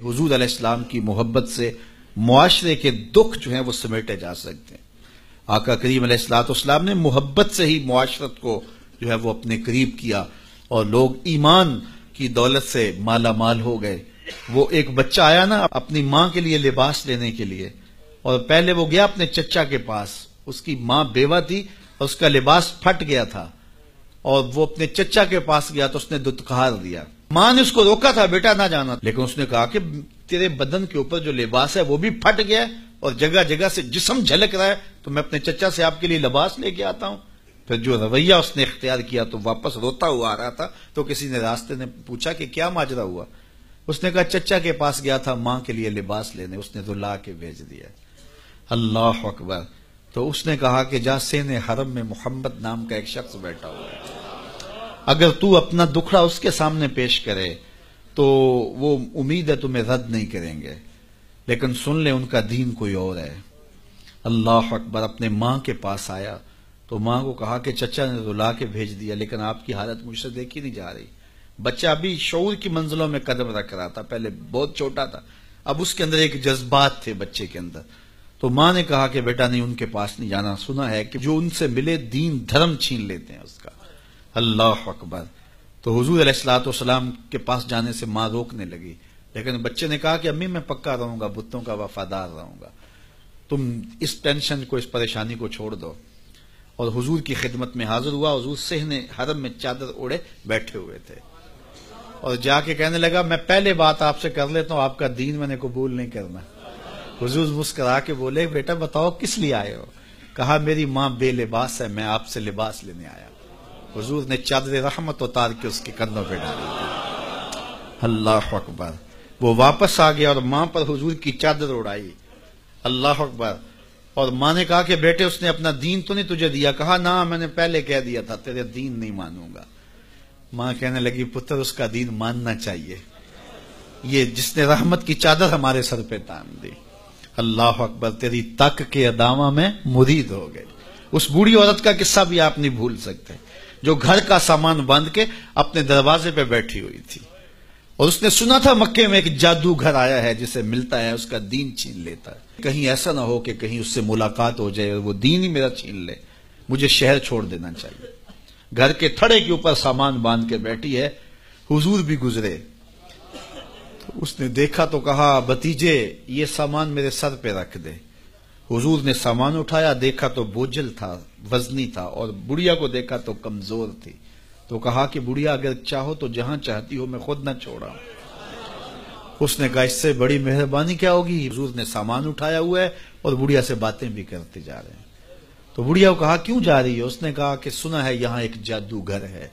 حضور علیہ السلام کی محبت سے معاشرے کے دکھ جو ہیں وہ سمیٹے جا سکتے ہیں۔ آقا کریم علیہ السلام نے محبت سے ہی معاشرت کو جو ہے وہ اپنے قریب کیا اور لوگ ایمان کی دولت سے مالا مال ہو گئے۔ وہ ایک بچہ آیا نا اپنی ماں کے لیے لباس لینے کے لیے، اور پہلے وہ گیا اپنے چچا کے پاس، اس کی ماں بیوہ تھی اور اس کا لباس پھٹ گیا تھا، اور وہ اپنے چچا کے پاس گیا تو اس نے دتکار دیا۔ ماں نے اس کو روکا تھا بیٹا نہ جانا، لیکن اس نے کہا کہ تیرے بدن کے اوپر جو لباس ہے وہ بھی پھٹ گیا ہے اور جگہ جگہ سے جسم جھلک رہا ہے، تو میں اپنے چچا سے آپ کے لیے لباس لے کے آتا ہوں۔ پھر جو رویہ اس نے اختیار کیا تو واپس روتا ہوا آ رہا تھا، تو کسی نے راستے نے پوچھا کہ کیا ماجرا ہوا؟ اس نے کہا چچا کے پاس گیا تھا ماں کے لیے لباس لینے، اس نے تو لا کے بھیج دیا۔ اللہ اکبر۔ تو اس نے کہا کہ جا سین حرم میں محمد نام کا ایک شخص بیٹھا ہوا ہے، اگر تو اپنا دکھڑا اس کے سامنے پیش کرے تو وہ امید ہے تمہیں رد نہیں کریں گے، لیکن سن لے ان کا دین کوئی اور ہے۔ اللہ اکبر۔ اپنے ماں کے پاس آیا تو ماں کو کہا کہ چچا نے تو لا کے بھیج دیا، لیکن آپ کی حالت مجھ سے دیکھی نہیں جا رہی۔ بچہ ابھی شعور کی منزلوں میں قدم رکھ رہا تھا، پہلے بہت چھوٹا تھا، اب اس کے اندر ایک جذبات تھے بچے کے اندر۔ تو ماں نے کہا کہ بیٹا نہیں، ان کے پاس نہیں جانا، سنا ہے کہ جو ان سے ملے دین دھرم چھین لیتے ہیں اس کا۔ اللہ اکبر۔ تو حضور علیہ السلام کے پاس جانے سے ماں روکنے لگی، لیکن بچے نے کہا کہ امی میں پکا رہوں گا، بتوں کا وفادار رہوں گا، تم اس ٹینشن کو، اس پریشانی کو چھوڑ دو۔ اور حضور کی خدمت میں حاضر ہوا۔ حضور صحن حرم میں چادر اوڑے بیٹھے ہوئے تھے، اور جا کے کہنے لگا میں پہلے بات آپ سے کر لیتا ہوں، آپ کا دین میں نے قبول نہیں کرنا۔ حضور مسکرا کے بولے بیٹا بتاؤ کس لیے آئے ہو؟ کہا میری ماں بے لباس ہے، میں آپ سے لباس لینے آیا۔ حضور نے چادر رحمت اتار کے اس کے کندھوں پہ ڈالی۔ اللہ اکبر۔ وہ واپس آ گیا اور ماں پر حضور کی چادر اڑائی۔ اللہ اکبر۔ اور ماں نے کہا کہ بیٹے اس نے اپنا دین تو نہیں تجھے دیا؟ کہا نہ، میں نے پہلے کہہ دیا تھا تیرے دین نہیں مانوں گا۔ ماں کہنے لگی پتر اس کا دین ماننا چاہیے، یہ جس نے رحمت کی چادر ہمارے سر پہ تان دی۔ اللہ اکبر۔ تیری تک کے ادامہ میں مرید ہو گئے۔ اس بوڑھی عورت کا قصہ بھی آپ نہیں بھول سکتے، جو گھر کا سامان باندھ کے اپنے دروازے پہ بیٹھی ہوئی تھی، اور اس نے سنا تھا مکے میں ایک جادوگر آیا ہے جسے ملتا ہے اس کا دین چھین لیتا ہے، کہیں ایسا نہ ہو کہ کہیں اس سے ملاقات ہو جائے اور وہ دین ہی میرا چھین لے، مجھے شہر چھوڑ دینا چاہیے۔ گھر کے تھڑے کے اوپر سامان باندھ کے بیٹھی ہے۔ حضور بھی گزرے، اس نے دیکھا تو کہا بھتیجے یہ سامان میرے سر پہ رکھ دے۔ حضور نے سامان اٹھایا، دیکھا تو بوجھل تھا، وزنی تھا، اور بڑھیا کو دیکھا تو کمزور تھی، تو کہا کہ بڑھیا اگر چاہو تو جہاں چاہتی ہو میں خود نہ چھوڑا۔ اس نے کہا اس سے بڑی مہربانی کیا ہوگی؟ حضور نے سامان اٹھایا ہوا ہے اور بڑھیا سے باتیں بھی کرتے جا رہے ہیں۔ تو بڑھیا کو کہا کیوں جا رہی ہے؟ اس نے کہا کہ سنا ہے یہاں ایک جادوگر ہے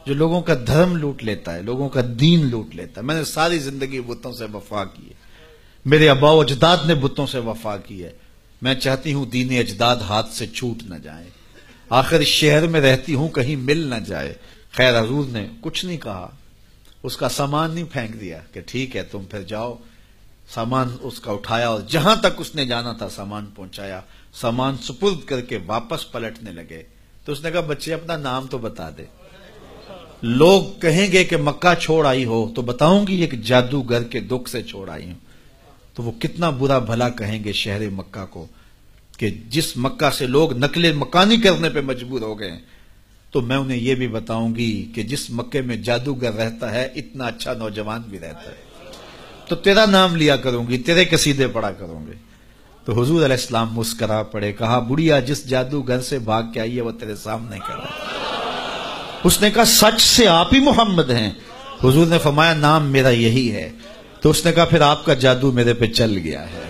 جو لوگوں کا دھرم لوٹ لیتا ہے، لوگوں کا دین لوٹ لیتا ہے۔ میں نے ساری زندگی بتوں سے وفا کی ہے، میرے آباء و اجداد نے بتوں سے وفا کی ہے، میں چاہتی ہوں دین اجداد ہاتھ سے چھوٹ نہ جائے، آخر اس شہر میں رہتی ہوں کہیں مل نہ جائے۔ خیر حضور نے کچھ نہیں کہا، اس کا سامان نہیں پھینک دیا کہ ٹھیک ہے تم پھر جاؤ۔ سامان اس کا اٹھایا اور جہاں تک اس نے جانا تھا سامان پہنچایا، سامان سپرد کر کے واپس پلٹنے لگے۔ تو اس نے کہا بچے اپنا نام تو بتا دے، لوگ کہیں گے کہ مکہ چھوڑ آئی ہو تو بتاؤں گی ایک جادوگر کے دکھ سے چھوڑ آئی ہوں، تو وہ کتنا برا بھلا کہیں گے شہر مکہ کو کہ جس مکہ سے لوگ نقل مکانی کرنے پہ مجبور ہو گئے، تو میں انہیں یہ بھی بتاؤں گی کہ جس مکے میں جادوگر رہتا ہے اتنا اچھا نوجوان بھی رہتا ہے، تو تیرا نام لیا کروں گی، تیرے قصیدے پڑھا کروں گے۔ تو حضور علیہ السلام مسکرا پڑے، کہا بڑھیا جس جادوگر سے بھاگ کے آئی ہے وہ تیرے سامنے کھڑا ہے۔ اس نے کہا سچ سے آپ ہی محمد ہیں؟ حضور نے فرمایا نام میرا یہی ہے۔ تو اس نے کہا پھر آپ کا جادو میرے پہ چل گیا ہے۔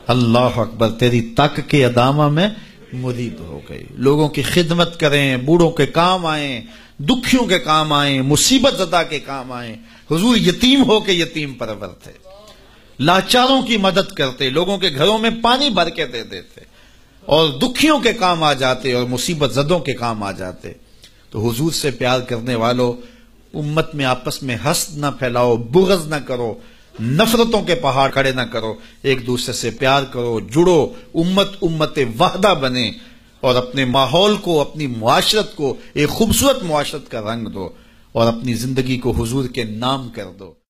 اللہ اکبر۔ تیری تک کے ادامہ میں مرید ہو گئی۔ لوگوں کی خدمت کریں، بوڑھوں کے کام آئیں، دکھیوں کے کام آئیں، مصیبت زدہ کے کام آئیں۔ حضور یتیم ہو کے یتیم پرور تھے، لاچاروں کی مدد کرتے، لوگوں کے گھروں میں پانی بھر کے دے دیتے، اور دکھیوں کے کام آ جاتے اور مصیبت زدوں کے کام آ جاتے۔ تو حضور سے پیار کرنے والوں، امت میں آپس میں حسد نہ پھیلاؤ، بغض نہ کرو، نفرتوں کے پہاڑ کھڑے نہ کرو، ایک دوسرے سے پیار کرو، جڑو، امت وحدہ بنے، اور اپنے ماحول کو، اپنی معاشرت کو ایک خوبصورت معاشرت کا رنگ دو، اور اپنی زندگی کو حضور کے نام کر دو۔